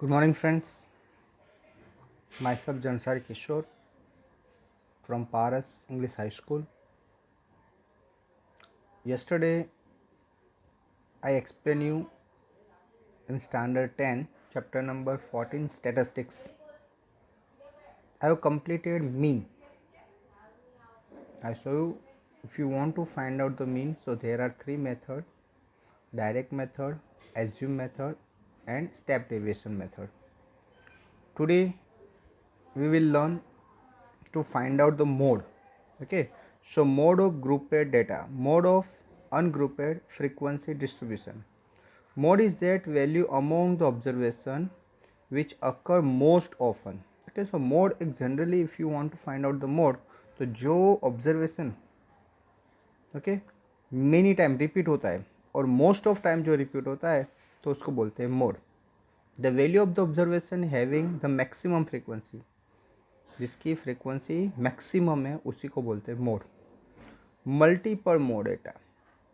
Good morning, friends. Myself Jansari Kishore from Paras English High School. Yesterday, I explained you in Standard 10, chapter number 14, Statistics. I have completed mean. I show you if you want to find out the mean. So there are three methods: direct method, assume method, and step deviation method. Today, we will learn to find out the mode. Okay, so mode of grouped data, mode of ungrouped frequency distribution. Mode is that value among the observation which occur most often. Okay, so mode is generally, if you want to find out the mode, तो जो observation okay many time repeat होता है और most of time जो repeat होता है तो उसको बोलते हैं mode. The value of the observation having the maximum frequency, जिसकी फ्रीक्वेंसी मैक्सिमम है उसी को बोलते हैं mode. Multiple mode data,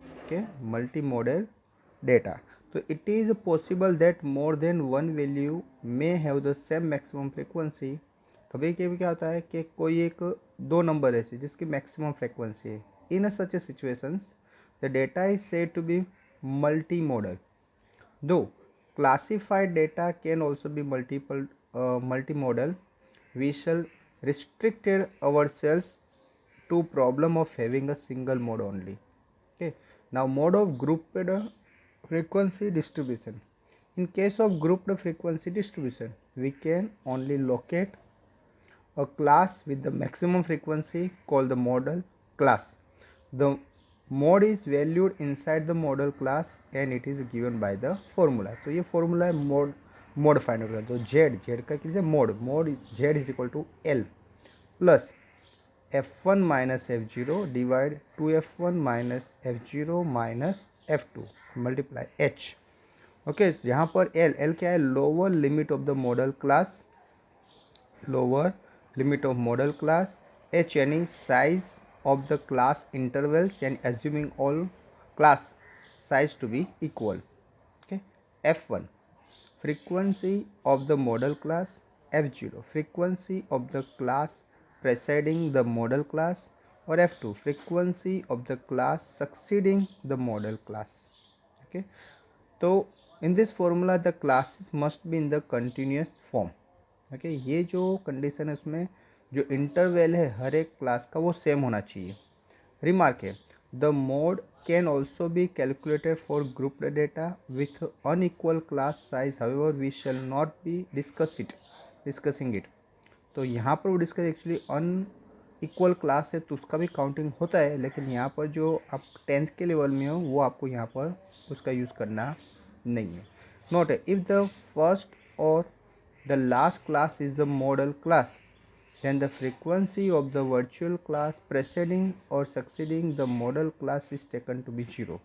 okay, multi modal data. तो it is possible that more than one value may have the same maximum frequency. कभी कभी क्या होता है कि कोई एक दो नंबर ऐसे जिसकी मैक्सिमम फ्रीक्वेंसी है. In such a situations the data is said to be multi modal. दो classified data can also be multimodal. We shall restricted ourselves to problem of having a single mode only. Okay, now mode of grouped frequency distribution. In case of grouped frequency distribution, we can only locate a class with the maximum frequency called the model class. The mode is valued inside the model class and it is given by the formula. तो ये formula है mode find करना. तो z का क्या है mode z is equal to L plus f1 minus f0 divide 2f1 minus f0 minus f2 multiply h. Okay, यहाँ पर L क्या है, lower limit of the modal class, lower limit of model class. h यानी size of the class intervals and assuming all class size to be equal. Okay, f1 frequency of the model class, f0 frequency of the class preceding the model class, or f2 frequency of the class succeeding the model class. Okay, तो in this formula the classes must be in the continuous form. Okay, ये जो condition है उसमें जो interval है हर एक class का वो सेम होना चाहिए. रिमार्क है, the mode can also be calculated for grouped data with unequal class size. However we shall not be discussing it. तो यहाँ पर वो डिस्कस एक्चुअली अनइक्वल क्लास है तो उसका भी काउंटिंग होता है, लेकिन यहाँ पर जो आप 10th के लेवल में हो वो आपको यहाँ पर उसका यूज़ करना नहीं है. नोट है, इफ़ द फर्स्ट और the last class is the model class, then the frequency of the virtual class preceding or succeeding the model class is taken to be 0.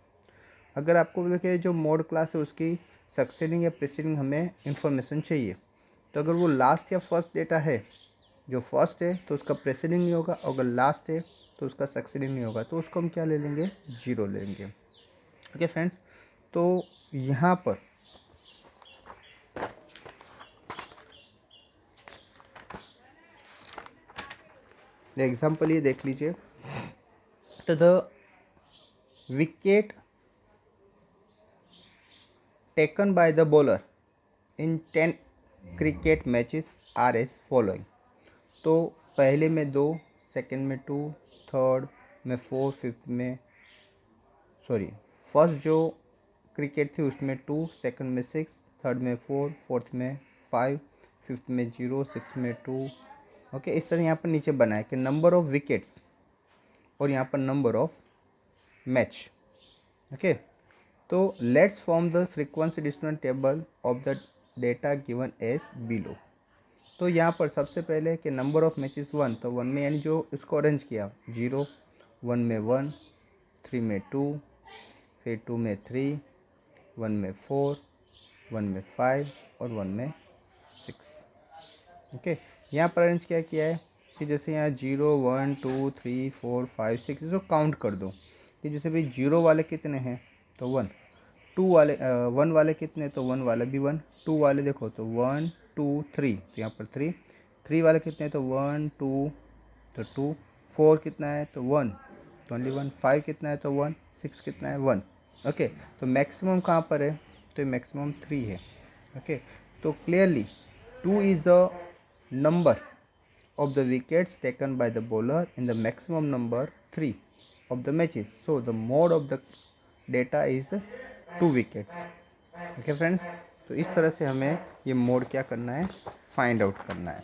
अगर आपको देखिए जो मॉड क्लास है उसकी सक्सेडिंग या presiding हमें information चाहिए, तो अगर वो लास्ट या फर्स्ट डेटा है, जो फर्स्ट है तो उसका प्रेसिडिंग नहीं होगा, अगर लास्ट है तो उसका सक्सेडिंग नहीं होगा, तो उसको हम क्या ले लेंगे, 0 लेंगे. ओके फ्रेंड्स, तो यहाँ पर एग्जाम्पल ये देख लीजिए. तो the wicket taken by the bowler in 10 cricket matches R S following. तो पहले में 2, सेकंड में 2, थर्ड में 4, फिफ्थ में फर्स्ट जो क्रिकेट थी उसमें 2, सेकंड में 6, थर्ड में 4, फोर्थ में 5, फिफ्थ में 0, सिक्स में 2. ओके, इस तरह यहाँ पर नीचे बना है कि नंबर ऑफ विकेट्स और यहाँ पर नंबर ऑफ मैच. ओके, तो let's form the frequency distribution table of the data given as below. तो यहाँ पर सबसे पहले कि नंबर ऑफ मैचेस 1, तो 1 में यानी जो इसको अरेंज किया 0, 1 में 1, 3 में 2, फिर 2 में 3, 1 में 4, 1 में 5 और 1 में 6. ओके, यहाँ पर अरेंज क्या किया है कि जैसे यहाँ 0, 1, 2, 3, 4, 5, 6 इसको काउंट कर दो कि जैसे भाई 0 वाले कितने हैं, तो 1, वन वाले कितने, तो वन वाले भी वन, टू वाले देखो तो 1 2 3, तो यहाँ पर थ्री वाले कितने, तो 1 2, तो 2, 4 कितना है, तो 1, तो ओनली 1, 5 कितना है, तो 1, 6 कितना है, 1। ओके, तो मैक्सिमम कहाँ पर है, तो मैक्सिमम 3 है। ओके, तो clearly 2 is the number of the wickets taken by the bowler in the maximum number 3 of the matches. So the mode of the data is 2 wickets. Okay friends, तो इस तरह से हमें ये मोड क्या करना है, फाइंड आउट करना है.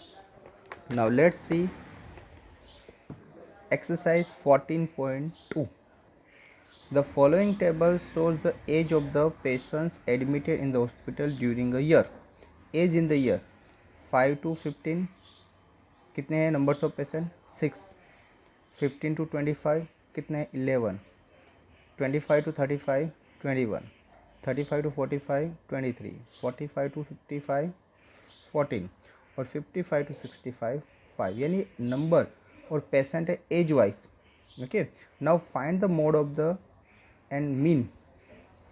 Now let's see exercise 14.2. The following table shows the age of the patients admitted in the hospital during a year. Age in the year 5 to 15, कितने हैं नंबर्स ऑफ पेशेंट, 6, 15 to 25 कितने हैं, 11, 25 to 35 21, 35 to 45 23, 45 to 55 14 और 55 to 65 5, यानी number और patient है age wise. Okay, now find the mode of the end mean.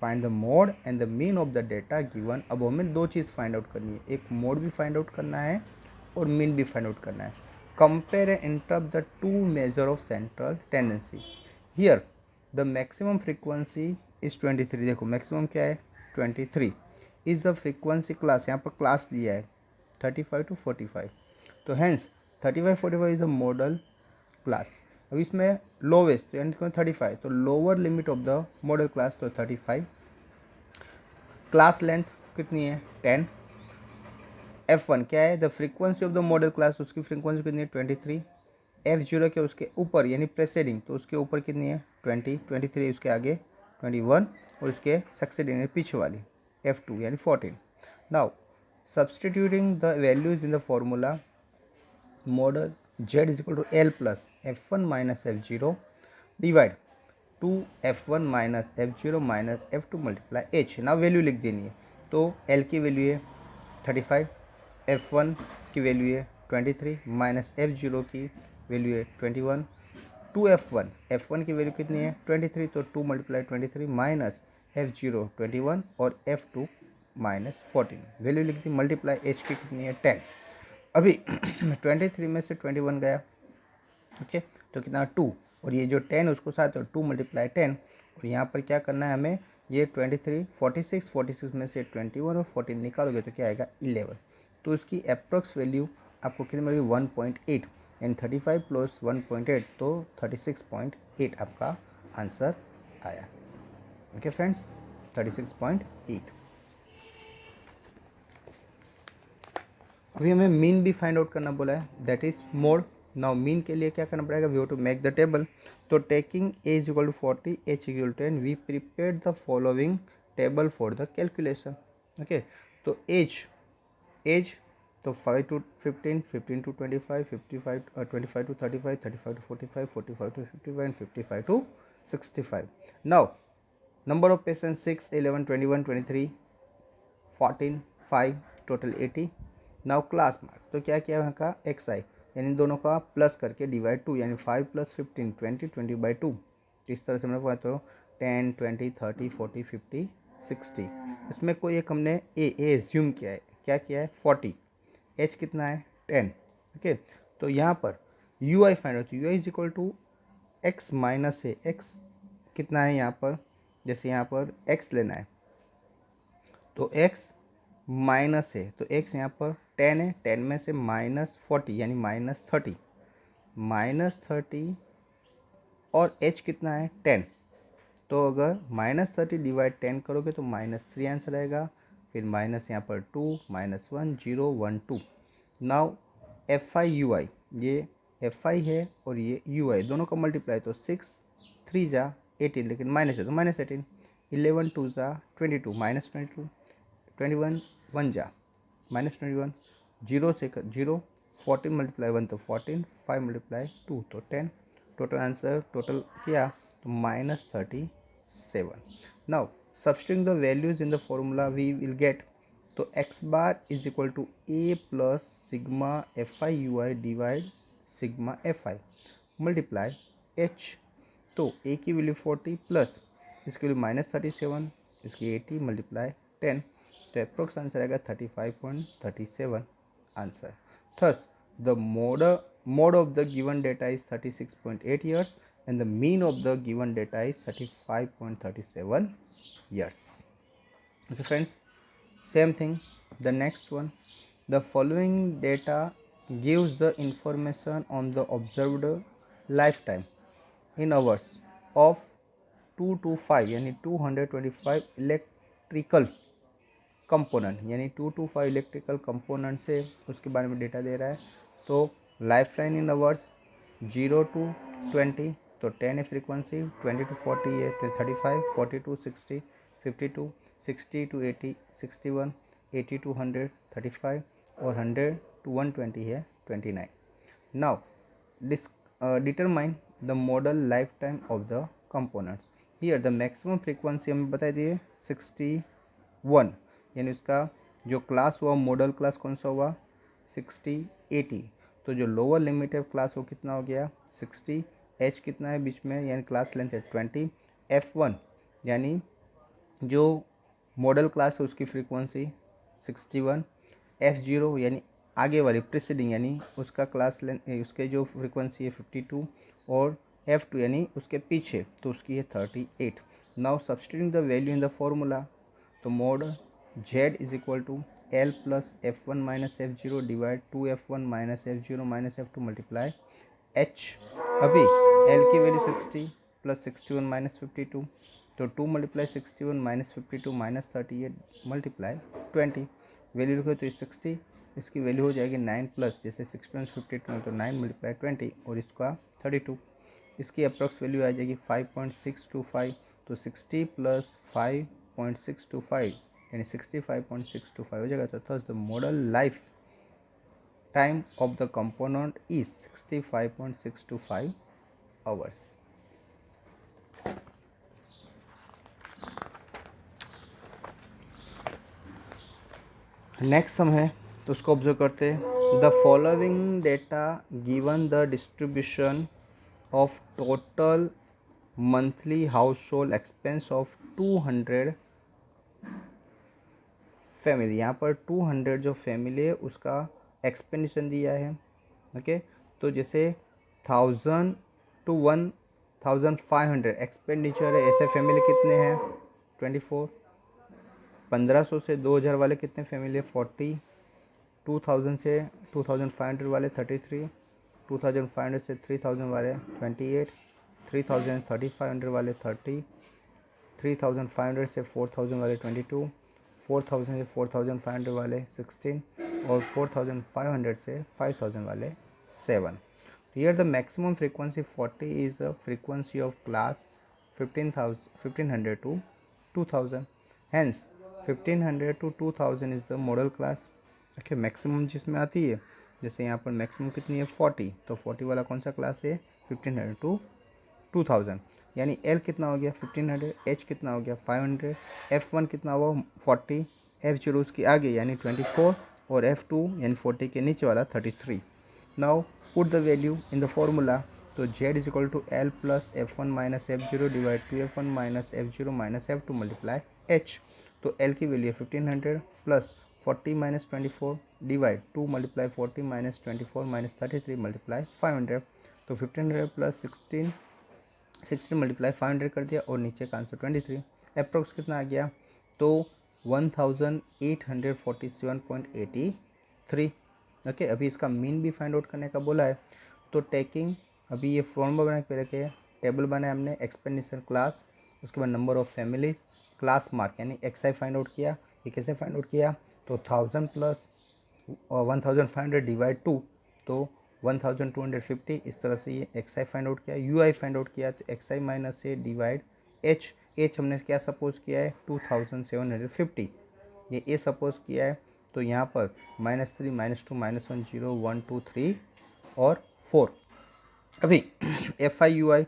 Find the mode and the mean of the data given. अब हमें दो चीज़ find out करनी है, एक मोड भी फाइंड आउट करना है और मीन भी फाइंड आउट करना है. Compare and interrupt the two measure of central tendency. Here the maximum frequency is 23. देखो मैक्सिमम क्या है, 23 इज द फ्रीक्वेंसी क्लास. यहाँ पर क्लास दिया है 35 to 45, तो hence 35 45 is a modal class. अब इसमें लोवेस्ट यानी 35, तो lower limit of the modal class तो 35. क्लास लेंथ कितनी है, 10. F1 क्या है, the frequency of the modal class, उसकी फ्रीक्वेंसी कितनी है, 23. F0 के उसके ऊपर यानी प्रेसेडिंग, तो उसके ऊपर कितनी है, 20. 23 उसके आगे 21 और उसके सक्सेडिंग पीछे वाली F2 यानी 14. Now substituting the values in the formula modal Z is equal to L plus F1 minus F0 divide 2F1 minus F0 minus F2 multiply H. ना वैल्यू लिख देनी है, तो L की वैल्यू है 35, F1 की वैल्यू है 23 माइनस F0 की वैल्यू है 21. 2F1, F1 की वैल्यू कितनी है, 23, तो 2 मल्टीप्लाई 23 माइनस F0 21 और F2 माइनस 14. वैल्यू लिख दी, मल्टीप्लाई H की कितनी है, 10. अभी 23 में से 21 गया. ओके, तो कितना 2 और ये जो 10 उसको साथ, तो 2 मल्टीप्लाई 10 और यहाँ पर क्या करना है हमें, ये 23 46 में से 21 और 14 निकालोगे तो क्या आएगा, 11. तो इसकी अप्रॉक्स वैल्यू आपको कितनी मिलेगी, 1.8 एंड 35 प्लस 1.8 तो 36.8 आपका आंसर आया. Okay friends, 36.8. अभी हमें मीन भी फाइंड आउट करना बोला है, that is mode. Now mean के लिए क्या करना पड़ेगा, we have to make the table. तो taking A is equal to 40, H equal to 10, we prepare the following table for the calculation. Okay, तो एज तो 5 to 15, 15 to 25, 25 to 35, 35 to 45, 45 to 55 and 55 to 65. Now number of patients 6, 11, 21, 23, 14, 5, total 80. Now class mark, तो क्या किया यहाँ का XI यानी दोनों का प्लस करके डिवाइड 2 यानी 5 प्लस 15 20 20 बाई 2. इस तरह से हमने पढ़ा, तो 10 20 30 40 50 60. इसमें कोई एक हमने ए एज्यूम किया है, क्या किया है, 40. H कितना है, 10. ओके, तो यहाँ पर UI find out, UI is equal to X minus A. X कितना है यहाँ पर, जैसे यहाँ पर X लेना है तो X माइनस है, तो X यहाँ पर 10 है, 10 में से माइनस 40 यानी माइनस 30, माइनस 30 और H कितना है, 10. तो अगर माइनस 30 डिवाइड 10 करोगे तो माइनस 3 आंसर आएगा. फिर माइनस यहाँ पर 2 माइनस 1 0 1 2. नाउ FI UI, ये FI है और ये UI दोनों का मल्टीप्लाई, तो 6 3 जा 18, लेकिन माइनस है तो माइनस 18, 11 2 जा 22 माइनस 22, 21 1 जा माइनस 21, 0 से 0, 14 मल्टीप्लाई 1 तो 14, 5 मल्टीप्लाई 2 तो 10. टोटल आंसर टोटल किया तो minus 37. Now substituting the values in the formula we will get, तो x bar is equal to a plus sigma FI UI divide sigma FI multiply H. तो a की value 40 plus इसकी value minus 37 इसकी 80 multiply 10, तो approx answer आएगा 35.37 answer. Thus the mode of the given data is 36.8 years and the mean of the given data is 35.37 years. Okay friends, same thing, the next one, the following data gives the information on the observed lifetime in hours of 2 to 5 यानी 225 electrical component, यानी 2 to 5 electrical component से उसके बारे में data दे रहा है. तो life line in hours 0 to 20, तो 10 है फ्रीक्वेंसी, 20 to 40 है तो 35, 40 to 60 52, 60 to 80 61, 80 to 100 35 और 100 to 120 है 29. Now determine the model lifetime of the components. Here the maximum frequency हमें बता दिए 61, यानी उसका जो क्लास हुआ मॉडल क्लास कौन सा हुआ 6080. तो जो लोअर लिमिटेड क्लास वो कितना हो गया 60, h कितना है बीच में यानी क्लास लेंथ है 20, f1 यानी जो मॉडल क्लास है उसकी फ्रीक्वेंसी 61, f0 यानी आगे वाली प्रीसीडिंग यानी उसका क्लास लेंथ उसके जो फ्रीक्वेंसी है 52 और f2 यानी उसके पीछे तो उसकी है 38. Now substituting the value in the formula, तो mode z is equal to L plus f1 minus f0 divide 2f1 minus f0 minus f2 multiply h. अभी L की वैल्यू 60 प्लस 61 माइनस 52, तो 2 multiply 61 minus 52 minus 38 multiply 20. Value लिखो तो 60, इसकी value हो जाएगी 9 plus जैसे 61 52 तो 9 मल्टीप्लाई 20 और इसका 32. इसकी अप्रॉक्स वैल्यू आ जाएगी 5.625, तो 60 प्लस 5.625 यानी 65.625 हो जाएगा. तो thus the model life time of the component is 65.625 hours. Next sum है तो उसको ऑब्जर्व करते हैं. The following data given the distribution of total monthly house hold expense of 200 family. यहाँ पर 200 जो फैमिली है उसका एक्सपेंडिचर दिया है. ओके, तो जैसे 1000 to 1500 एक्सपेंडिचर है. ऐसे फैमिली कितने हैं 24. 1500 से 2000 वाले कितने फैमिली है 40. 2000 से 2500 वाले 33. 2500 से 3000 वाले 28. 3000 3500 वाले 30. 3500 से 4000 वाले 22. 4000 से 4500 वाले 16 और 4500 से 5000 वाले 7. Here the maximum frequency 40 is the frequency of class 1500 to 2000. Hence 1500 to 2000 is the model class. Okay, maximum जिसमें आती है जैसे यहाँ पर मैक्सिमम कितनी है 40, तो 40 वाला कौन सा क्लास है 1500 to 2000. यानी L कितना हो गया 1500, H कितना हो गया 500, F1 कितना हुआ 40, F0 उसके आगे यानी 24 और F2 यानी 40 के नीचे वाला 33. Now put the value in the formula, तो Z is equal to L plus F1 minus F0 divide 2F1 minus F0 minus F2 multiply H. तो L की वैल्यू है 1500 plus 40 minus 24 divide 2 multiply 40 minus 24 minus 33 multiply 500. तो 1500 plus 16 multiply 500 कर दिया और नीचे का आंसर 23. अप्रोक्स कितना आ गया तो 1847.83. ओके, अभी इसका मीन भी फाइंड आउट करने का बोला है. तो टेकिंग अभी ये फॉर्मूला बना के रखे, टेबल बनाया हमने एक्सपेंडिचर क्लास, उसके बाद number of families, class mark यानी एक्सआई फाइंड आउट किया. ये कैसे फाइंड आउट किया तो 1000 प्लस 1500 डिवाइड 2 तो 1250. इस तरह से ये एक्सआई फाइंड आउट किया. यूआई फाइंड आउट किया तो एक्सआई माइनस से डिवाइड एच. एच हमने क्या सपोज किया है 2750, ये ए सपोज किया है. तो यहाँ पर -3 -2 -1 0 1 2 3 और 4. अभी F i u I,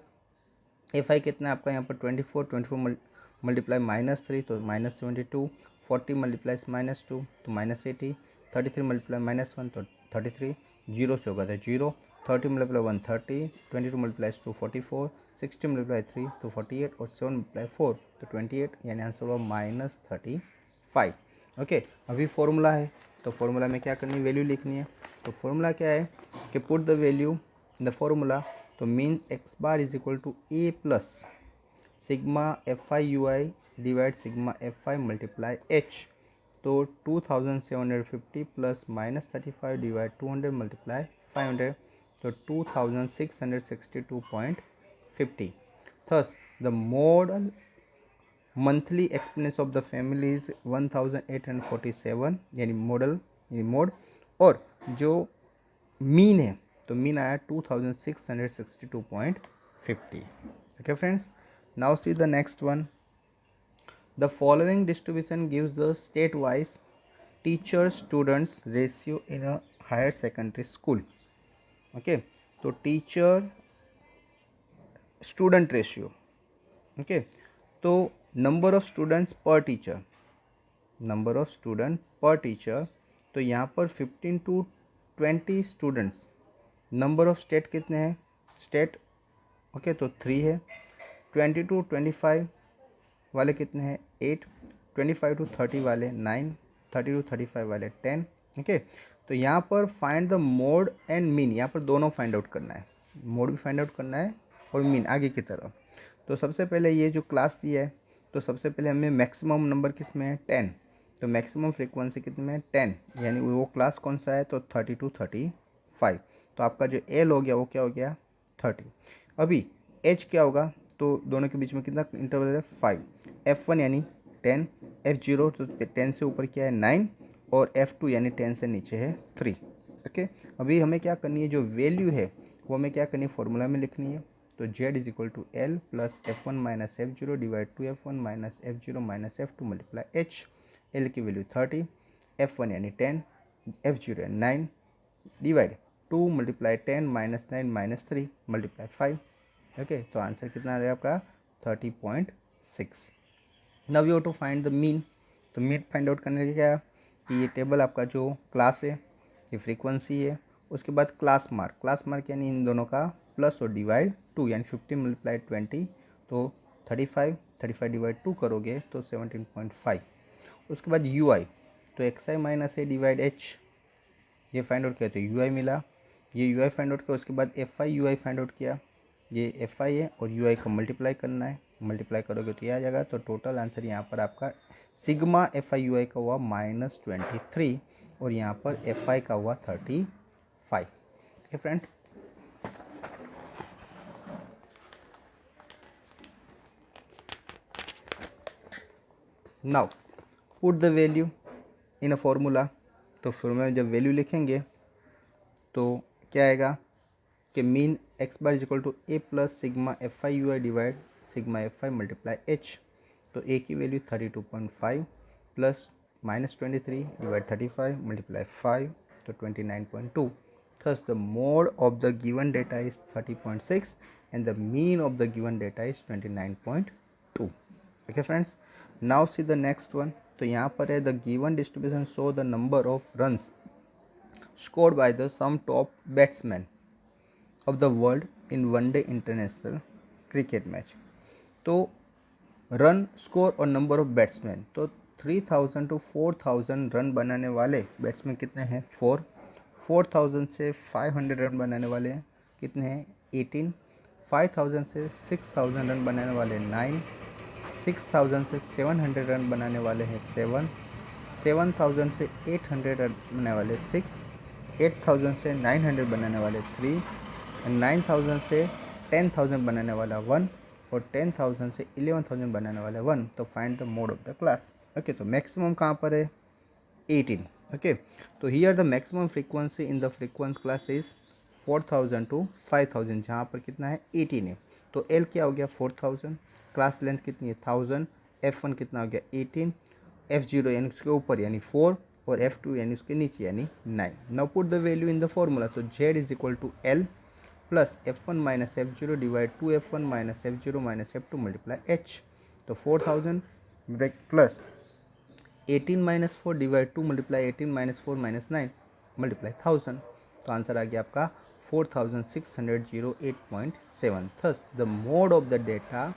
F I कितना है आपका यहाँ पर 24 मल्टीप्लाई -3 तो -72, 40 मल्टीप्लाइज -2 तो -80, 33 मल्टीप्लाई -1 तो 33, जीरो से होगा तो 0, 30 मल्टीप्लाई 1 30, 22 मल्टीप्लाइज 2 44, 60 मल्टीप्लाई 3 तो 48 और 7 मल्टीप्लाई 4 तो 28, यानी आंसर हुआ -35। ओके, अभी फॉर्मूला है तो फॉर्मूला में क्या करनी है, वैल्यू लिखनी है। तो फॉर्मूला क्या है कि put the value in the formula, तो mean x bar is equal to a plus sigma f i u i divide sigma f i multiply h. तो 2750 प्लस -35 डिवाइड 200 मल्टीप्लाई 500 तो 2662.50। Thus the model monthly expense of the family is 1847, यानी model यानी mode, और जो mean है तो mean आया 2662.50। Okay friends, now see the next one. The following distribution gives the state wise teacher students ratio in a higher secondary school. Okay, तो teacher student ratio, okay, तो number of students per teacher, number of student per teacher, तो यहाँ पर 15 to 20 students. Number of state कितने हैं, state okay तो 3 है। 20 to 25 वाले कितने हैं, 8। 25 to 30 वाले 9। 30 to 35 वाले 10। ओके, तो यहाँ पर find the mode and mean, यहाँ पर दोनों फाइंड आउट करना है, मोड भी फाइंड आउट करना है और मीन आगे की तरफ। तो सबसे पहले ये जो क्लास दिया है, तो सबसे पहले हमें मैक्सिमम नंबर किस में है, 10। तो मैक्सिमम फ्रीक्वेंसी कितने में है, 10, यानी वो क्लास कौन सा है, तो 30 to 35। तो आपका जो एल हो गया वो क्या हो गया, 30। अभी एच क्या होगा, तो दोनों के बीच में कितना इंटरवल है, 5। F1 यानी 10, F0 तो 10 से ऊपर क्या है 9, और F2 यानी 10 से नीचे है 3। ओके, अभी हमें क्या करनी है, जो वैल्यू है वो हमें क्या करनी है, फॉर्मूला में लिखनी है। तो Z is equal to L plus F1 minus F0 divide 2F1 minus F0 minus F2 multiply H। L की वैल्यू 30, F1 यानी 10, F0 यानी 9 divide 2 multiply 10 minus 9 minus 3 multiply 5। Okay, तो आंसर कितना आ रहा है आपका 30.6। Now you have to find the mean. तो मीन फाइंड आउट करने के क्या है कि ये टेबल आपका जो क्लास है, ये फ्रीक्वेंसी है, उसके बाद क्लास मार्क यानी इन दोनों का प्लस और डिवाइड 2, यानी 15 मल्टीप्लाई 20 तो 35 डिवाइड 2 करोगे तो 17.5। उसके बाद यू आई, तो एक्स आई माइनस ए डिवाइड एच, ये फाइंड आउट किया तो यू आई मिला। ये यू आई फाइंड आउट किया, उसके बाद F i u I find out किया, ये एफ आई है और यू आई को मल्टीप्लाई करना है, मल्टीप्लाई करोगे तो ये आ जाएगा। तो टोटल आंसर यहाँ पर आपका सिग्मा एफ आई यू आई का हुआ -23 और यहाँ पर एफ आई का हुआ 35। Okay friends, now put the value in a formula. तो फॉर्मूला में जब वैल्यू लिखेंगे तो क्या आएगा कि mean x bar is equal to a plus sigma f i u i divide sigma f i multiply h. तो ए की वैल्यू 32.5 प्लस -23 डिवाइड 35 मल्टीप्लाई 5 तो 29.2। Thus the mode of the given data is 30.6 and the mean of the given data is 29.2। Okay friends, now see the next one. तो यहाँ पर है the given distribution show the number of runs scored by the some top batsmen of the world in one-day international cricket match। तो run score और number of batsman, तो 3000 to 4000 run बनाने वाले batsman कितने हैं, 4। 4000 से 500 रन बनाने वाले कितने हैं, 18। 5000 से 6000 रन बनाने वाले 9। 6000 से 700 रन बनाने वाले हैं 7। 7000 से 800 रन बनाने वाले 6। 8000 से 900 बनाने वाले 3। 9000 से 10000 बनाने वाला 1 और 10000 से 11000 बनाने वाला 1। तो find the mode of the class. Okay, तो मैक्सिमम कहाँ पर है, 18। ओके, तो here the maximum frequency in the frequency class is 4000 to 5000, जहाँ पर कितना है 18 है। तो एल क्या हो गया 4000, क्लास लेंथ कितनी है 1000, F1 कितना हो गया 18, F0 यानी उसके ऊपर यानी 4 और F2 यानी उसके नीचे यानी 9। Now put the value in the formula. तो Z is equal to L plus F1 minus F0 divide 2F1 minus F0 minus F2 multiply H। तो 4000 break plus 18 minus 4 divide 2 multiply 18 minus 4 minus 9 multiply 1000। तो answer आ गया आपका 4608.7. Thus the mode of the data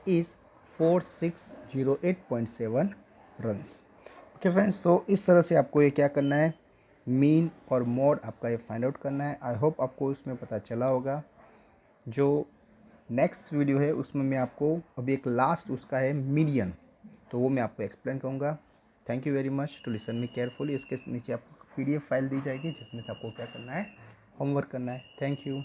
is 4608.7 runs. Okay friends, तो इस तरह से आपको ये क्या करना है, मीन और मोड आपका ये फाइंड आउट करना है. आई होप आपको उसमें पता चला होगा. जो नेक्स्ट वीडियो है उसमें मैं आपको अभी एक लास्ट उसका है मीडियन, तो वो मैं आपको एक्सप्लेन करूँगा. Thank you very much to listen me carefully. इसके नीचे आपको PDF फाइल दी जाएगी जिसमें से आपको क्या करना है, होमवर्क करना है. Thank you.